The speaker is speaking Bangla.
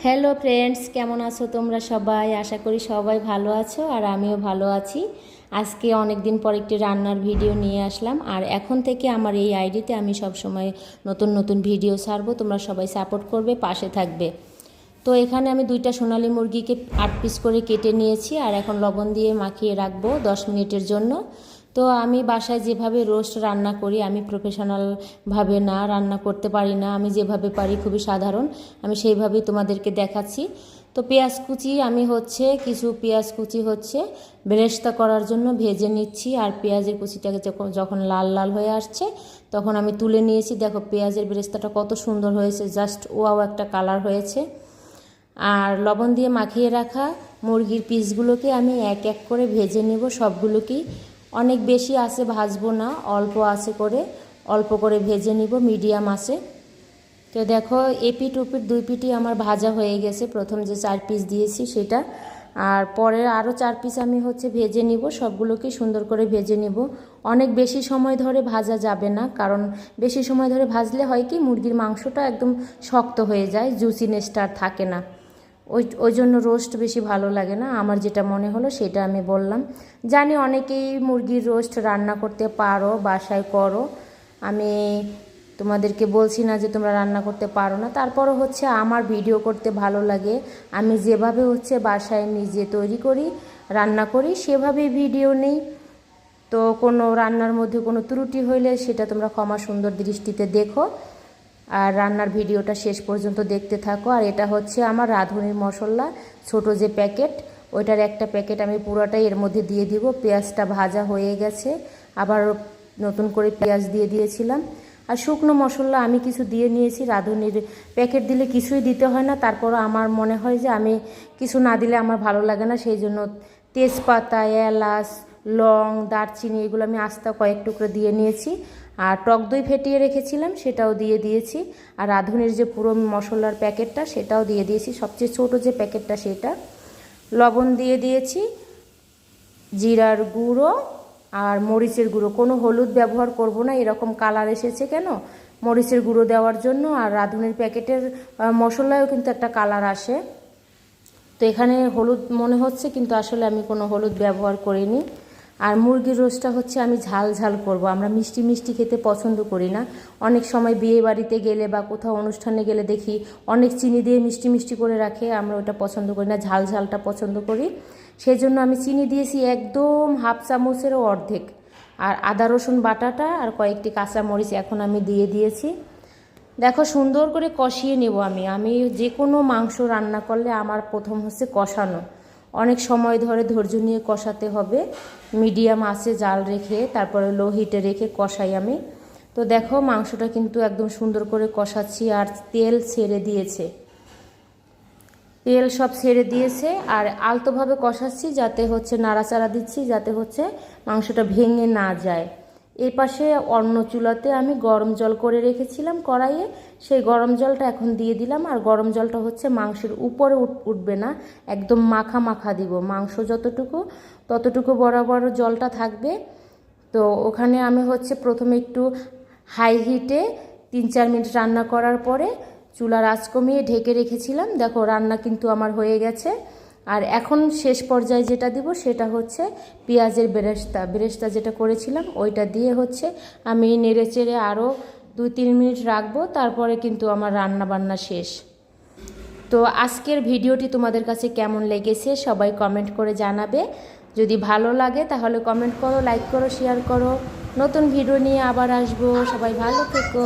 হ্যালো ফ্রেন্ডস, কেমন আছো তোমরা সবাই? আশা করি সবাই ভালো আছো আর আমিও ভালো আছি। আজকে অনেক দিন পর একটি রান্নার ভিডিও নিয়ে আসলাম। আর এখন থেকে আমার এই আইডিতে আমি সব সময় নতুন নতুন ভিডিও ছাড়বো। তোমরা সবাই সাপোর্ট করবে, পাশে থাকবে। তো এখানে আমি 2টা সোনালী মুরগিকে 8 পিস করে কেটে নিয়েছি আর এখন লবণ দিয়ে মাখিয়ে রাখবো 10 মিনিটের জন্য। তো আমি বাসায় যেভাবে রোস্ট রান্না করি, আমি প্রফেশনালভাবে না রান্না করতে পারি না, আমি যেভাবে পারি খুবই সাধারণ, আমি সেইভাবেই তোমাদেরকে দেখাচ্ছি। তো কিছু পেঁয়াজ কুচি বেরেস্তা করার জন্য ভেজে নিচ্ছি। আর পেঁয়াজের কুচিটাকে যখন লাল লাল হয়ে আসছে তখন আমি তুলে নিয়েছি। দেখো পেঁয়াজের বেরেস্তাটা কত সুন্দর হয়েছে, জাস্ট ওয়াও একটা কালার হয়েছে। আর লবণ দিয়ে মাখিয়ে রাখা মুরগির পিসগুলোকে আমি এক এক করে ভেজে নেব সবগুলোকেই। অনেক বেশি আছে ভাজবো না, অল্প করে ভেজে নিব মিডিয়াম আছে। তো দেখো এপিট ওপিট 2 পিঠই আমার ভাজা হয়ে গেছে। প্রথম যে 4 পিস দিয়েছি সেটা, আর পরে আরও 4 পিস আমি ভেজে নিব। সবগুলোকে সুন্দর করে ভেজে নিব। অনেক বেশি সময় ধরে ভাজা যাবে না, কারণ বেশি সময় ধরে ভাজলে হয় কি মুরগির মাংসটা একদম শক্ত হয়ে যায়, জুসিনেসটা আর থাকে না। ওই জন্য রোস্ট বেশি ভালো লাগে না। আমার যেটা মনে হলো সেটা আমি বললাম। জানি অনেকেই মুরগির রোস্ট রান্না করতে পারো, বাসায় করো। আমি তোমাদেরকে বলছি না যে তোমরা রান্না করতে পারো না, তারপরও আমার ভিডিও করতে ভালো লাগে। আমি যেভাবে বাসায় নিজে তৈরি করি, রান্না করি, সেভাবেই ভিডিও নেই। তো কোনো রান্নার মধ্যে কোনো ত্রুটি হইলে সেটা তোমরা ক্ষমা সুন্দর দৃষ্টিতে দেখো। আর রান্নার ভিডিওটা শেষ পর্যন্ত দেখতে থাকো। আর এটা আমার রাঁধুনির মশলা, ছোট যে প্যাকেট, ওইটার একটা প্যাকেট আমি পুরোটাই এর মধ্যে দিয়ে দিব। পেঁয়াজটা ভাজা হয়ে গেছে, আবার নতুন করে পেঁয়াজ দিয়ে দিয়েছিলাম। আর শুকনো মশলা আমি কিছু দিয়ে নিয়েছি। রাঁধুনির প্যাকেট দিলে কিছুই দিতে হয় না, তারপরও আমার মনে হয় যে আমি কিছু না দিলে আমার ভালো লাগে না, সেই জন্য তেজপাতা, এলাচ, লং, দারচিনি এগুলো আমি আস্তে কয়েক টুকরো দিয়ে নিয়েছি। আর টক দই ফেটিয়ে রেখেছিলাম সেটাও দিয়ে দিয়েছি। আর রাঁধুনির যে পুরো মশলার প্যাকেটটা সেটাও দিয়ে দিয়েছি, সবচেয়ে ছোটো যে প্যাকেটটা সেটা। লবণ দিয়ে দিয়েছি, জিরার গুঁড়ো আর মরিচের গুঁড়ো। কোনো হলুদ ব্যবহার করব না, এরকম কালার এসেছে কেন, মরিচের গুঁড়ো দেওয়ার জন্য। আর রাঁধুনির প্যাকেটের মশলায়ও কিন্তু একটা কালার আসে। তো এখানে হলুদ মনে হচ্ছে, কিন্তু আসলে আমি কোনো হলুদ ব্যবহার করিনি। আর মুরগির রোস্টটা আমি ঝাল ঝাল করব। আমরা মিষ্টি মিষ্টি খেতে পছন্দ করি না। অনেক সময় বিয়ে বাড়িতে গেলে বা কোথাও অনুষ্ঠানে গেলে দেখি অনেক চিনি দিয়ে মিষ্টি মিষ্টি করে রাখে, আমরা ওটা পছন্দ করি না, ঝাল ঝালটা পছন্দ করি। সেই জন্য আমি চিনি দিয়েছি একদম হাফ চামচেরও অর্ধেক। আর আদা রসুন বাটাটা আর কয়েকটি কাঁচা মরিচ এখন আমি দিয়ে দিয়েছি। দেখো সুন্দর করে কষিয়ে নেব। আমি যে কোনো মাংস রান্না করলে আমার প্রথম কষানো। অনেক সময় ধরে ধৈর্য নিয়ে কষাতে হবে, মিডিয়াম আঁচে জাল রেখে, তারপরে লো হিটে রেখে কষাই আমি। তো দেখো মাংসটা কিন্তু একদম সুন্দর করে কষাচ্ছি। আর তেল ছেড়ে দিয়েছে, তেল সব ছেড়ে দিয়েছে। আর আলতোভাবে কষাচ্ছি, যাতে নাড়াচাড়া দিচ্ছি, যাতে মাংসটা ভেঙে না যায়। এই পাশে অন্য চুলাতে আমি গরম জল করে রেখেছিলাম কড়াইয়ে, সেই গরম জলটা এখন দিয়ে দিলাম। আর গরম জলটা মাংসের উপরে উঠবে না, একদম মাখা মাখা দিব। মাংস ততটুকু বরাবর জলটা থাকবে। তো ওখানে আমি প্রথমে একটু হাই হিটে 3-4 মিনিট রান্না করার পরে চুলার আঁচ কমিয়ে ঢেকে রেখেছিলাম। দেখো রান্না কিন্তু আমার হয়ে গেছে। আর এখন শেষ পর্যায়ে যেটা দিব সেটা পেঁয়াজের বেরেস্তা যেটা করেছিলাম ওইটা দিয়ে আমি নেড়ে চেড়ে আরও 2-3 মিনিট রাখবো। তারপরে কিন্তু আমার রান্না বান্না শেষ। তো আজকের ভিডিওটি তোমাদের কাছে কেমন লেগেছে সবাই কমেন্ট করে জানাবে। যদি ভালো লাগে তাহলে কমেন্ট করো, লাইক করো, শেয়ার করো। নতুন ভিডিও নিয়ে আবার আসবো। সবাই ভালো থেকো।